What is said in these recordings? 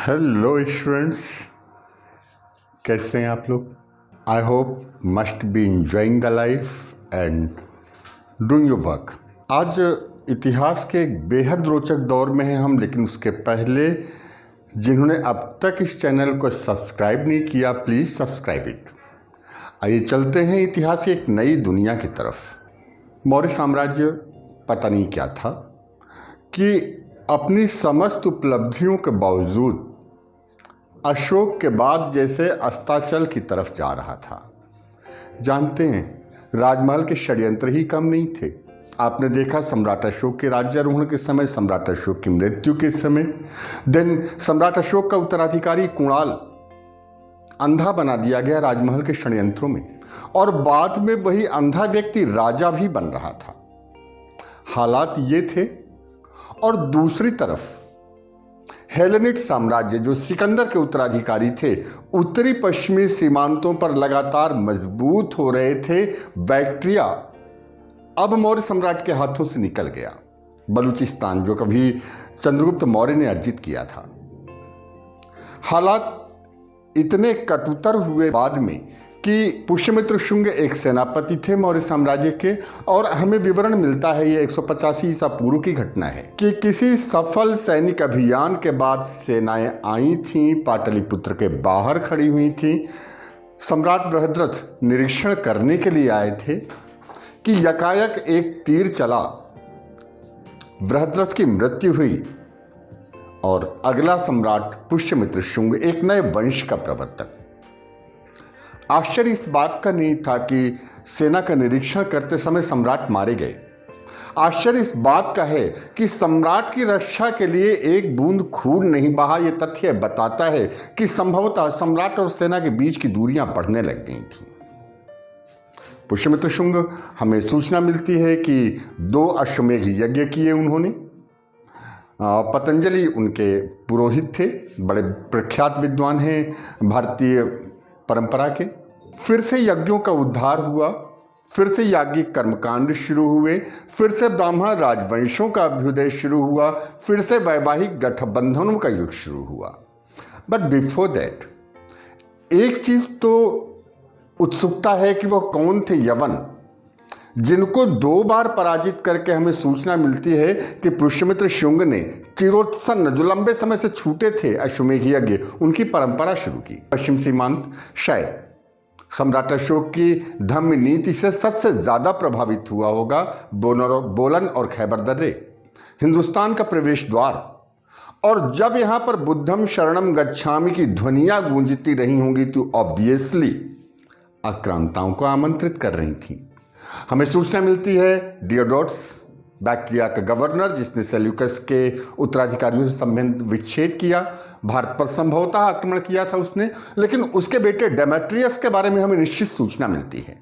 Hello students, कैसे हैं आप लोग। I hope must be enjoying the life and doing your work. आज इतिहास के एक बेहद रोचक दौर में हैं हम, लेकिन उसके पहले जिन्होंने अब तक इस चैनल को सब्सक्राइब नहीं किया, प्लीज़ सब्सक्राइब इट। आइए चलते हैं इतिहास की एक नई दुनिया की तरफ। मौर्य साम्राज्य पता नहीं क्या था कि अपनी समस्त उपलब्धियों के बावजूद अशोक के बाद जैसे अस्ताचल की तरफ जा रहा था। जानते हैं, राजमहल के षड्यंत्र ही कम नहीं थे। आपने देखा सम्राट अशोक के राज्यारोहण के समय, सम्राट अशोक की मृत्यु के समय, देन सम्राट अशोक का उत्तराधिकारी कुणाल अंधा बना दिया गया राजमहल के षड्यंत्रों में, और बाद में वही अंधा व्यक्ति राजा भी बन रहा था। हालात ये थे। और दूसरी तरफ हेलेनिक साम्राज्य, जो सिकंदर के उत्तराधिकारी थे, उत्तरी पश्चिमी सीमांतों पर लगातार मजबूत हो रहे थे। बैक्ट्रिया अब मौर्य सम्राट के हाथों से निकल गया। बलूचिस्तान, जो कभी चंद्रगुप्त मौर्य ने अर्जित किया था। हालात इतने कटुतर हुए बाद में कि पुष्यमित्र शुंग एक सेनापति थे मौर्य साम्राज्य के, और हमें विवरण मिलता है, ये 185 ईसा पूर्व की घटना है, कि किसी सफल सैनिक अभियान के बाद सेनाएं आई थीं, पाटलिपुत्र के बाहर खड़ी हुई थीं। सम्राट बृहद्रथ निरीक्षण करने के लिए आए थे कि यकायक एक तीर चला, बृहद्रथ की मृत्यु हुई, और अगला सम्राट पुष्यमित्र शुंग, एक नए वंश का प्रवर्तक। आश्चर्य इस बात का नहीं था कि सेना का निरीक्षण करते समय सम्राट मारे गए। आश्चर्य इस बात का है कि सम्राट की रक्षा के लिए एक बूंद खून नहीं बहा। यह तथ्य बताता है कि संभवतः सम्राट और सेना के बीच की दूरियां बढ़ने लग गई थीं। पुष्यमित्र शुंग, हमें सूचना मिलती है कि 2 अश्वमेध यज्ञ किए उन्होंने। पतंजलि उनके पुरोहित थे, बड़े प्रख्यात विद्वान हैं भारतीय परंपरा के। फिर से यज्ञों का उद्धार हुआ, फिर से याज्ञिक कर्मकांड शुरू हुए, फिर से ब्राह्मण राजवंशों का अभ्युदय शुरू हुआ, फिर से वैवाहिक गठबंधनों का युग शुरू हुआ। बट बिफोर दैट एक चीज तो उत्सुकता है कि वह कौन थे यवन, जिनको 2 बार पराजित करके हमें सूचना मिलती है कि पुष्यमित्र शुंग ने चिरोत्सन्न, जो लंबे समय से छूटे थे अश्वमेध यज्ञ, उनकी परंपरा शुरू की। पश्चिम सीमांत शायद सम्राट अशोक की धम्म नीति से सबसे ज्यादा प्रभावित हुआ होगा। बोलन और खैबर दर्रे हिंदुस्तान का प्रवेश द्वार, और जब यहां पर बुद्धम शरणम गच्छामि की ध्वनियां गूंजती रही होंगी तो ऑब्वियसली आक्रांताओं को आमंत्रित कर रही थी। हमें सूचना मिलती है डियोडोटस, बैक्ट्रिया का गवर्नर, जिसने सेल्यूकस के उत्तराधिकारियों से संबंध विच्छेद किया, भारत पर संभवतः आक्रमण किया था उसने, लेकिन उसके बेटे डेमेट्रियस के बारे में हमें निश्चित सूचना मिलती है।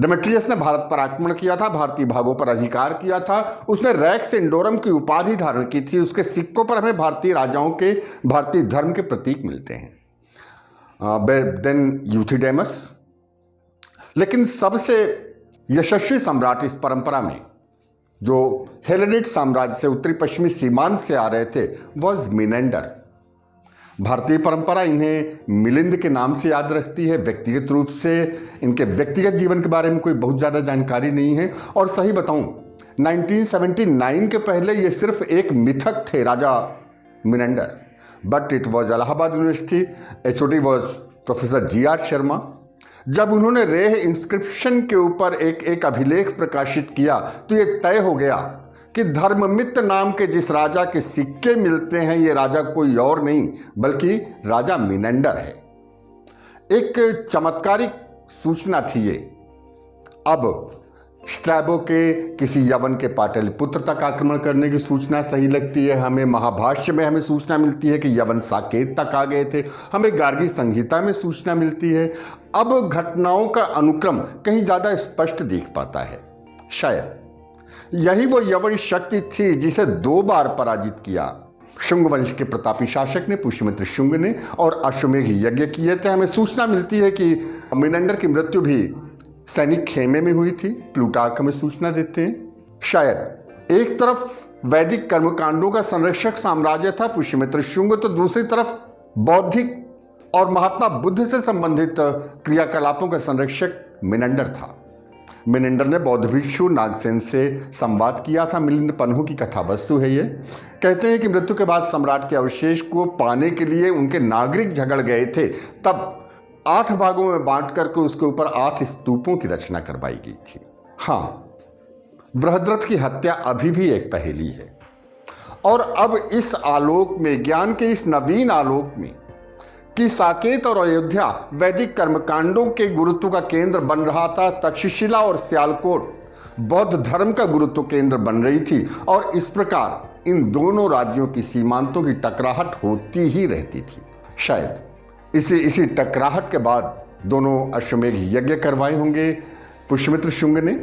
डेमेट्रियस ने भारत पर आक्रमण किया था, भारतीय भागों पर अधिकार किया था, उसने रैक्स इंडोरम की उपाधि धारण की थी। उसके सिक्कों पर हमें भारतीय राजाओं के, भारतीय धर्म के प्रतीक मिलते हैं। देन यूथिडेमस, लेकिन सबसे यशस्वी सम्राट इस परंपरा में, जो हेलेनिक साम्राज्य से उत्तरी पश्चिमी सीमांत से आ रहे थे, वॉज मिनेंडर। भारतीय परंपरा इन्हें मिलिंद के नाम से याद रखती है। व्यक्तिगत रूप से इनके व्यक्तिगत जीवन के बारे में कोई बहुत ज़्यादा जानकारी नहीं है, और सही बताऊं 1979 के पहले ये सिर्फ एक मिथक थे, राजा Menander. But it was Allahabad university, HOD was professor GR Sharma. जब उन्होंने रेह इंस्क्रिप्शन के ऊपर एक अभिलेख प्रकाशित किया तो ये तय हो गया कि धर्ममित्र नाम के जिस राजा के सिक्के मिलते हैं, ये राजा कोई और नहीं बल्कि राजा मिनेंडर है। एक चमत्कारिक सूचना थी ये। अब स्ट्रैबो के किसी यवन के पाटलिपुत्र तक आक्रमण करने की सूचना सही लगती है। हमें महाभाष्य में हमें सूचना मिलती है कि यवन साकेत तक आ गए थे। हमें गार्गी संहिता में सूचना मिलती है। अब घटनाओं का अनुक्रम कहीं ज़्यादा स्पष्ट दिख पाता है। शायद यही वो यवन शक्ति थी जिसे 2 बार पराजित किया शुंग वंश के प्रतापी शासक ने, पुष्यमित्र शुंग ने, और अश्वमेध यज्ञ किए थे। हमें सूचना मिलती है कि मिनेंडर की मृत्यु भी सैनिक खेमे में हुई थी। प्लूटार्क हमें सूचना देते हैं। शायद एक तरफ वैदिक कर्मकांडों का संरक्षक साम्राज्य था पुष्यमित्र शुंग, तो दूसरी तरफ बौद्धिक और महात्मा बुद्ध से संबंधित क्रियाकलापों का संरक्षक मिनंडर था। मिनंडर ने बौद्ध भिक्षु नागसेन से संवाद किया था। मिलिंद पन्हू की कथा वस्तु है ये। कहते हैं कि मृत्यु के बाद सम्राट के अवशेष को पाने के लिए उनके नागरिक झगड़ गए थे, तब 8 भागों में बांट करके उसके ऊपर 8 स्तूपों की रचना करवाई गई थी। हाँ, बृहद्रथ की हत्या अभी भी एक पहेली है, और अब इस आलोक में, ज्ञान के इस नवीन आलोक में कि साकेत और अयोध्या वैदिक कर्मकांडों के गुरुत्व का केंद्र बन रहा था, तक्षशिला और सियालकोट बौद्ध धर्म का गुरुत्व केंद्र बन रही थी, और इस प्रकार इन दोनों राज्यों की सीमांतों की टकराहट होती ही रहती थी। शायद इसी टकराहट के बाद दोनों अश्वमेध यज्ञ करवाए होंगे पुष्यमित्र शुंग ने,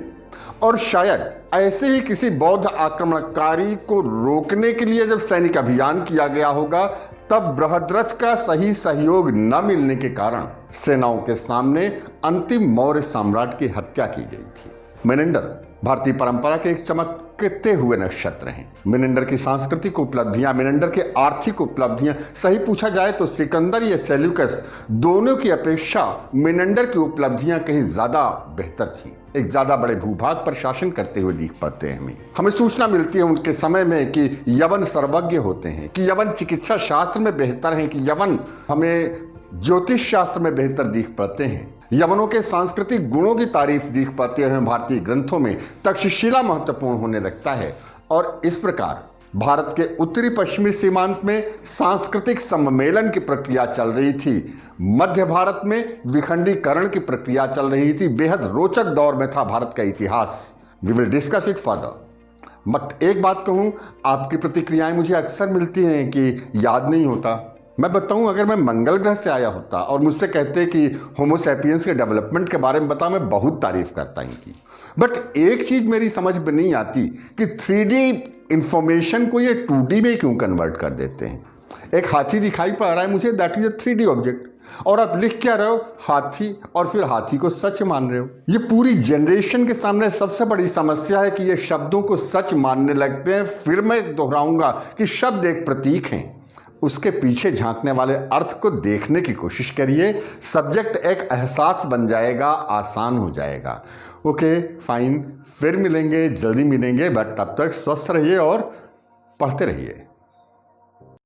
और शायद ऐसे ही किसी बौद्ध आक्रमणकारी को रोकने के लिए जब सैनिक अभियान किया गया होगा, तब बृहद्रथ का सही सहयोग न मिलने के कारण सेनाओं के सामने अंतिम मौर्य सम्राट की हत्या की गई थी। मिनंडर भारतीय परंपरा के एक चमकते हुए नक्षत्र हैं। मिनंडर की सांस्कृतिक उपलब्धियां, मिनंडर की आर्थिक उपलब्धियां, सही पूछा जाए तो सिकंदर या सेल्यूकस दोनों की अपेक्षा मिनंडर की उपलब्धियां कहीं ज्यादा बेहतर थीं। एक ज्यादा बड़े भूभाग पर शासन करते हुए दिख पाते हैं। हमें सूचना मिलती है उनके समय में कि यवन सर्वज्ञ होते हैं, कि यवन चिकित्सा शास्त्र में बेहतर हैं, कि यवन हमें ज्योतिष शास्त्र में बेहतर दिख पाते हैं। यवनों के सांस्कृतिक गुणों की तारीफ दिख पाते हैं भारतीय ग्रंथों में। तक्षशिला महत्वपूर्ण होने लगता है, और इस प्रकार भारत के उत्तरी पश्चिमी सीमांत में सांस्कृतिक सम्मेलन की प्रक्रिया चल रही थी। मध्य भारत में विखंडीकरण की प्रक्रिया चल रही थी। बेहद रोचक दौर में था भारत का इतिहास। We will discuss it further. But एक बात कहूँ, आपकी प्रतिक्रियाएं मुझे अक्सर मिलती हैं कि याद नहीं होता। मैं बताऊं, अगर मैं मंगल ग्रह से आया होता और मुझसे कहते कि होमो सैपियंस के डेवलपमेंट के बारे में बता, मैं बहुत तारीफ करता इनकी। बट एक चीज़ मेरी समझ में नहीं आती कि 3D इंफॉर्मेशन को ये 2D में क्यों कन्वर्ट कर देते हैं। एक हाथी दिखाई पड़ रहा है मुझे, that is a 3D object, और आप लिख क्या रहे हो, हाथी, और फिर हाथी को सच मान रहे हो। ये पूरी जनरेशन के सामने सबसे बड़ी समस्या है कि ये शब्दों को सच मानने लगते हैं। फिर मैं दोहराऊंगा कि शब्द एक प्रतीक हैं, उसके पीछे झांकने वाले अर्थ को देखने की कोशिश करिए। सब्जेक्ट एक एहसास बन जाएगा, आसान हो जाएगा। ओके फाइन, फिर मिलेंगे, जल्दी मिलेंगे, बट तब तक स्वस्थ रहिए और पढ़ते रहिए।